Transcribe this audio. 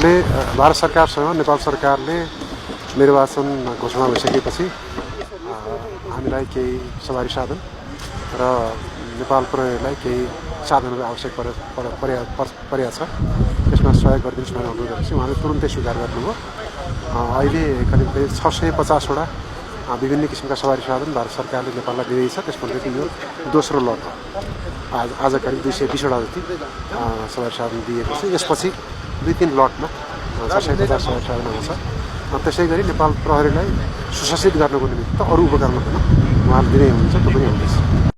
अहिले भारत सरकारसँग नेपाल सरकारले निर्वाचन घोषणा भइसकेपछि हामीलाई केही सवारी साधन र नेपाल प्रहरीलाई केही साधनहरू आवश्यक परेको छ। त्यसमा सहयोग गरिदिनुहोस् भनेर अनुरोध गरेपछि उहाँले तुरुन्तै स्वीकार गर्नुभयो। अहिले करिब 650वटा विभिन्न किसिमका सवारी साधन भारत सरकारले नेपाललाई दिँदैछ। त्यसमध्येको यो दोस्रो लट हो। आज करिब 220वटा जति सवारी साधन दिएको छ। यसपछि 2-3 लटमा 650 सवारी साधन आउँछ। त्यसै गरी नेपाल प्रहरीलाई सुशासित गर्नको निमित्त अरू उपकरण पनि उहाँले दिँदै हुनुहुन्छ, त्यो पनि आउँदैछ।